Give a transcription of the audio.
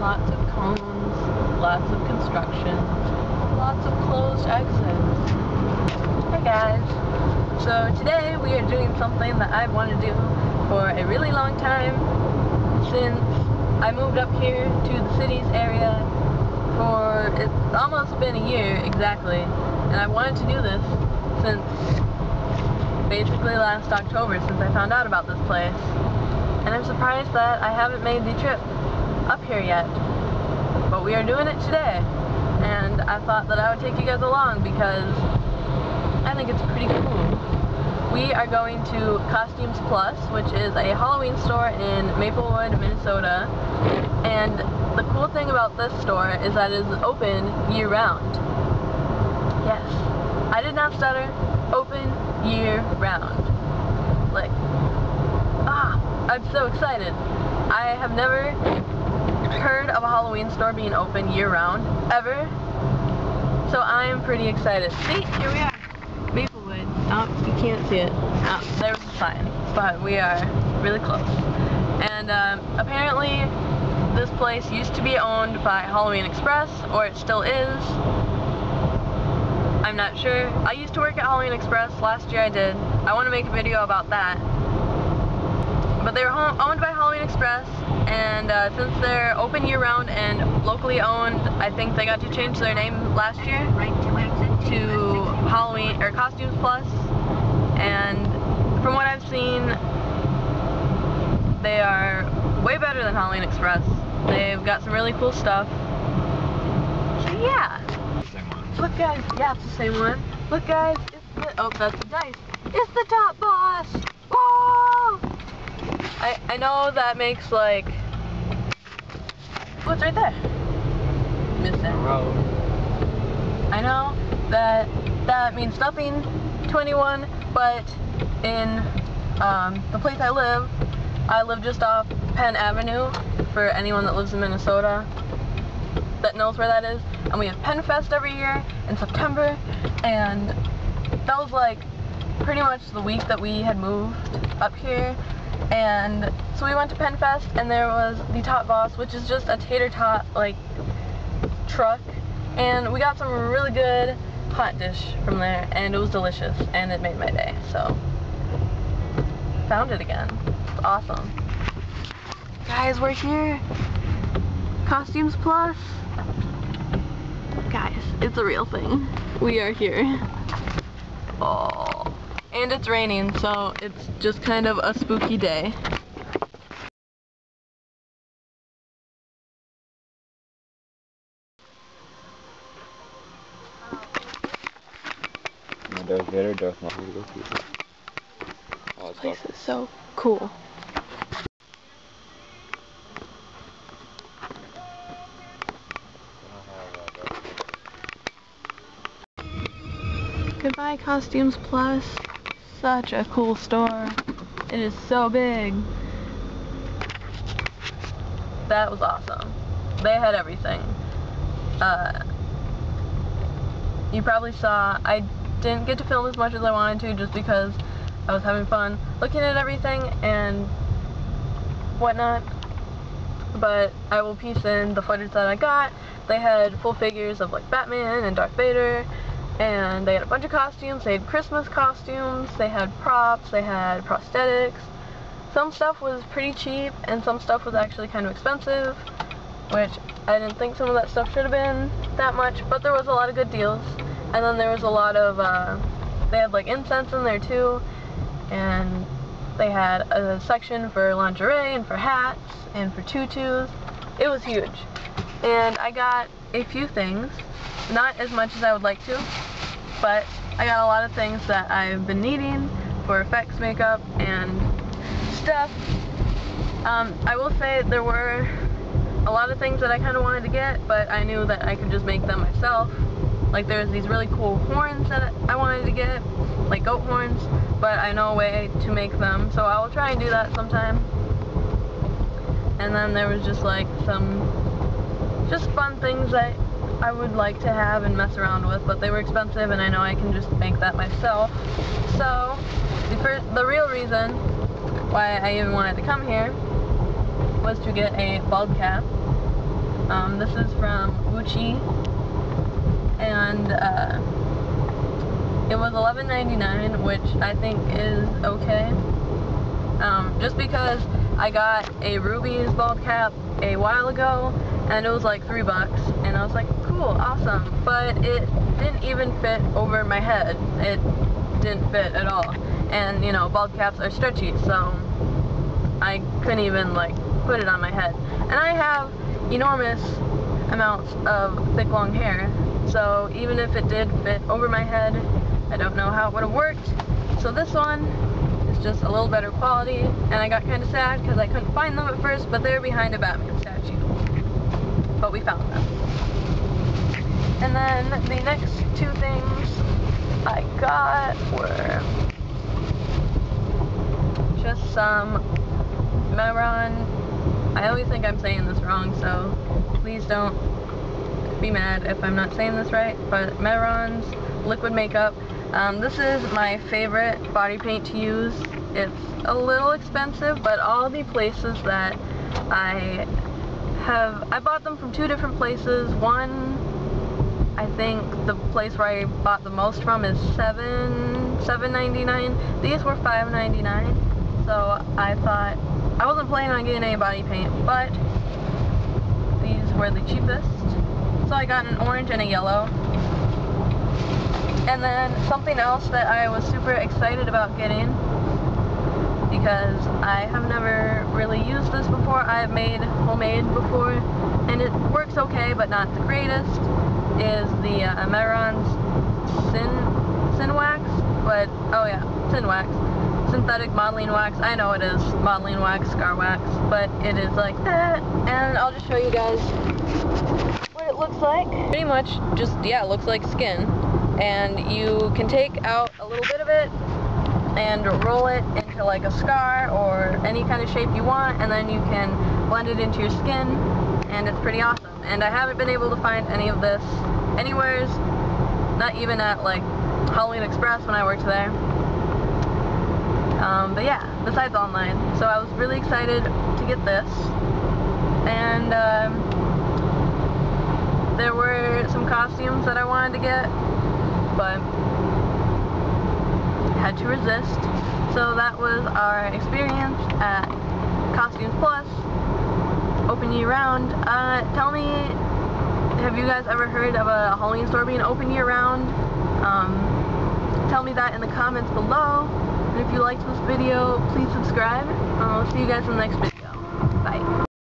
Lots of cones, lots of construction, lots of closed exits. Hey guys! So today we are doing something that I've wanted to do for a really long time, since I moved up here to the city's area. It's almost been a year exactly, and I wanted to do this since basically last October, since I found out about this place. And I'm surprised that I haven't made the trip up here yet, but we are doing it today, and I thought that I would take you guys along because I think it's pretty cool. We are going to Costumes Plus, which is a Halloween store in Maplewood, Minnesota, and the cool thing about this store is that it is open year-round. Yes, I did not stutter. Open year-round. Like, I'm so excited. I have never heard of a Halloween store being open year-round, ever. So I am pretty excited. See, here we are. Maplewood. Oh, you can't see it. Oh, there's a sign. But we are really close. And apparently this place used to be owned by Halloween Express, or it still is. I'm not sure. I used to work at Halloween Express. Last year I did. I want to make a video about that. But they were owned by Halloween Express, and since they're open year-round and locally owned, I think they got to change their name last year to Halloween or Costumes Plus. And from what I've seen, they are way better than Halloween Express. They've got some really cool stuff. So yeah. Look guys, yeah, it's the same one. Look guys, it's the, oh, that's the dice. It's the Top Boss! Whoa! I know that makes like, what's right there? Missing. I know that means nothing to anyone, but in the place I live just off Penn Avenue, for anyone that lives in Minnesota that knows where that is. And we have Penn Fest every year in September, and that was like pretty much the week that we had moved up here. And so we went to Penn Fest, and there was the Top Boss, which is just a tater tot like truck, and we got some really good hot dish from there, and it was delicious, and it made my day. So found it again. It's awesome. Guys, we're here. Costumes Plus. Guys, it's a real thing. We are here. Oh. And it's raining, so it's just kind of a spooky day. This place is so cool. Goodbye, Costumes Plus. Such a cool store. It is so big. That was awesome. They had everything. You probably saw, I didn't get to film as much as I wanted to just because I was having fun looking at everything and whatnot, but I will piece in the footage that I got. They had full figures of like Batman and Darth Vader, and they had a bunch of costumes. They had Christmas costumes, they had props, they had prosthetics. Some stuff was pretty cheap, and some stuff was actually kind of expensive, which I didn't think some of that stuff should have been that much, but there was a lot of good deals. And then there was a lot of, they had like incense in there too, and they had a section for lingerie and for hats and for tutus. It was huge. And I got a few things, not as much as I would like to, but I got a lot of things that I've been needing for effects, makeup, and stuff. I will say there were a lot of things that I kind of wanted to get, but I knew that I could just make them myself. Like there's these really cool horns that I wanted to get, like goat horns, but I know a way to make them, so I will try and do that sometime. And then there was just like some just fun things that I would like to have and mess around with, but they were expensive and I know I can just make that myself. So the real reason why I even wanted to come here was to get a bald cap. This is from Gucci, and it was $11.99, which I think is okay. Just because I got a Ruby's bald cap a while ago, and it was like $3, and I was like, cool, awesome, but it didn't even fit over my head. It didn't fit at all, and you know, bald caps are stretchy, so I couldn't even like put it on my head. And I have enormous amounts of thick long hair, so even if it did fit over my head, I don't know how it would have worked. So this one is just a little better quality, and I got kind of sad because I couldn't find them at first, but they're behind a Batman statue. But we found them. And then the next two things I got were just some Maplewood. I always think I'm saying this wrong, so please don't be mad if I'm not saying this right, but Maplewood's liquid makeup. This is my favorite body paint to use. It's a little expensive, but all the places that I bought them from two different places. One, I think the place where I bought the most from is $7.99. These were $5.99, so I thought, I wasn't planning on getting any body paint, but these were the cheapest. So I got an orange and a yellow. And then something else that I was super excited about getting, because I have never really used this before. I've made homemade before, and it works okay, but not the greatest, is the Maplewood's Sin Wax, but, oh yeah, Sin Wax. Synthetic modeling wax. I know it is modeling wax, scar wax, but it is like that. And I'll just show you guys what it looks like. Pretty much just, yeah, it looks like skin. And you can take out a little bit of it and roll it into like a scar or any kind of shape you want, and then you can blend it into your skin, and it's pretty awesome. And I haven't been able to find any of this anywheres, not even at like Halloween Express when I worked there. But yeah, besides online. So I was really excited to get this, and there were some costumes that I wanted to get, but had to resist. So that was our experience at Costumes Plus, open year round. Tell me, have you guys ever heard of a Halloween store being open year round? Tell me that in the comments below. And if you liked this video, please subscribe. I'll see you guys in the next video. Bye.